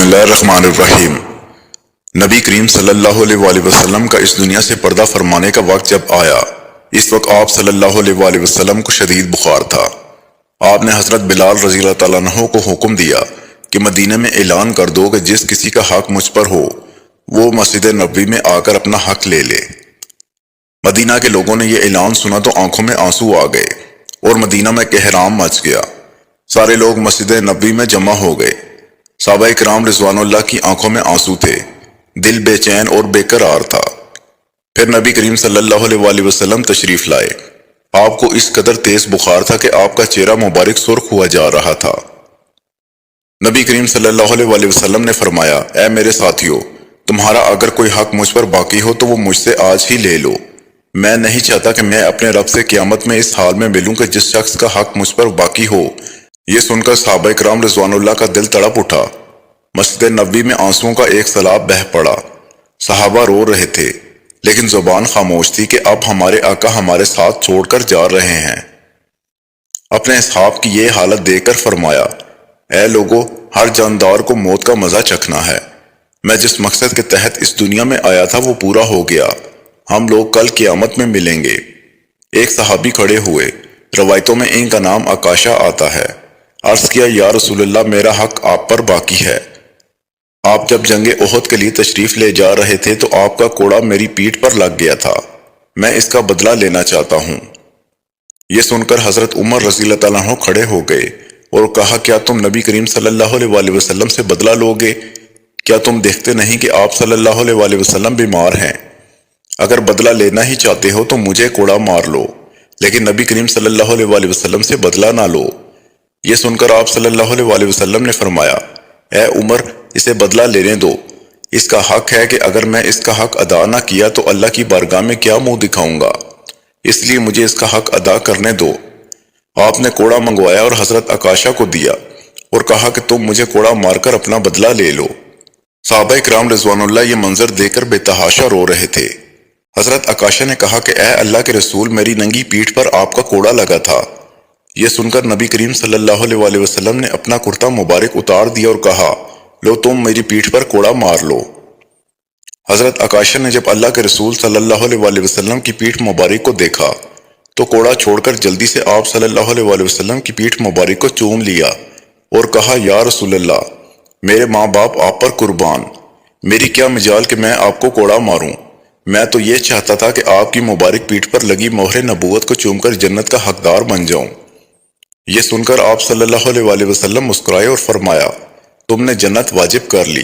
اللہ الرحمن الرحیم۔ نبی کریم صلی اللہ علیہ وسلم کا اس دنیا سے پردہ فرمانے کا وقت جب آیا، اس وقت آپ صلی اللہ علیہ وسلم کو شدید بخار تھا۔ آپ نے حضرت بلال رضی اللہ تعالیٰ عنہ کو حکم دیا کہ مدینہ میں اعلان کر دو کہ جس کسی کا حق مجھ پر ہو وہ مسجد نبوی میں آ کر اپنا حق لے لے۔ مدینہ کے لوگوں نے یہ اعلان سنا تو آنکھوں میں آنسو آ گئے اور مدینہ میں کہرام مچ گیا۔ سارے لوگ مسجد نبوی میں جمع ہو گئے۔ صحابہ کرام رضوان اللہ کی آنکھوں میں آنسو تھے، دل بے چین اور بے قرار تھا۔ پھر نبی کریم صلی اللہ علیہ وسلم تشریف لائے۔ آپ کو اس قدر تیز بخار تھا کہ آپ کا چہرہ مبارک سرخ ہوا جا رہا تھا۔ نبی کریم صلی اللہ علیہ وسلم نے فرمایا، اے میرے ساتھیو، تمہارا اگر کوئی حق مجھ پر باقی ہو تو وہ مجھ سے آج ہی لے لو۔ میں نہیں چاہتا کہ میں اپنے رب سے قیامت میں اس حال میں ملوں کہ جس شخص کا حق مجھ پر باقی ہو۔ یہ سن کر صحابہ کرام رضوان اللہ کا دل تڑپ اٹھا۔ مسجد نبوی میں آنسوؤں کا ایک سیلاب بہہ پڑا۔ صحابہ رو رہے تھے لیکن زبان خاموش تھی کہ اب ہمارے آقا ہمارے ساتھ چھوڑ کر جا رہے ہیں۔ اپنے اصحاب کی یہ حالت دیکھ کر فرمایا، اے لوگو، ہر جاندار کو موت کا مزہ چکھنا ہے۔ میں جس مقصد کے تحت اس دنیا میں آیا تھا وہ پورا ہو گیا۔ ہم لوگ کل قیامت میں ملیں گے۔ ایک صحابی کھڑے ہوئے، روایتوں میں ان کا نام عکاشہ آتا ہے۔ عرض کیا، یا رسول اللہ، میرا حق آپ پر باقی ہے۔ آپ جب جنگ احد کے لیے تشریف لے جا رہے تھے تو آپ کا کوڑا میری پیٹھ پر لگ گیا تھا، میں اس کا بدلہ لینا چاہتا ہوں۔ یہ سن کر حضرت عمر رضی اللہ تعالیٰ عنہ کھڑے ہو گئے اور کہا، کیا تم نبی کریم صلی اللہ علیہ وسلم سے بدلہ لوگے؟ کیا تم دیکھتے نہیں کہ آپ صلی اللہ علیہ وسلم بیمار ہیں؟ اگر بدلہ لینا ہی چاہتے ہو تو مجھے کوڑا مار لو، لیکن نبی کریم صلی اللہ علیہ وسلم سے بدلہ نہ لو۔ یہ سن کر آپ صلی اللہ علیہ وسلم نے فرمایا، اے عمر، اسے بدلہ لینے دو۔ اس کا حق ہے کہ اگر میں اس کا حق ادا نہ کیا تو اللہ کی بارگاہ میں کیا منہ دکھاؤں گا، اس لیے مجھے اس کا حق ادا کرنے دو۔ آپ نے کوڑا منگوایا اور حضرت عکاشہ کو دیا اور کہا کہ تم مجھے کوڑا مار کر اپنا بدلہ لے لو۔ صحابہ کرام رضوان اللہ یہ منظر دیکھ کر بے تحاشا رو رہے تھے۔ حضرت عکاشہ نے کہا کہ اے اللہ کے رسول، میری ننگی پیٹھ پر آپ کا کوڑا لگا تھا۔ یہ سن کر نبی کریم صلی اللہ علیہ وسلم نے اپنا کرتا مبارک اتار دیا اور کہا، لو تم میری پیٹھ پر کوڑا مار لو۔ حضرت عکاشہ نے جب اللہ کے رسول صلی اللہ علیہ وسلم کی پیٹھ مبارک کو دیکھا تو کوڑا چھوڑ کر جلدی سے آپ صلی اللہ علیہ وسلم کی پیٹھ مبارک کو چوم لیا اور کہا، یا رسول اللہ، میرے ماں باپ آپ پر قربان، میری کیا مجال کہ میں آپ کو کوڑا ماروں۔ میں تو یہ چاہتا تھا کہ آپ کی مبارک پیٹھ پر لگی مہر نبوت کو چوم کر جنت کا حقدار بن جاؤں۔ یہ سن کر آپ صلی اللہ علیہ وسلم مسکرائے اور فرمایا، تم نے جنت واجب کر لی۔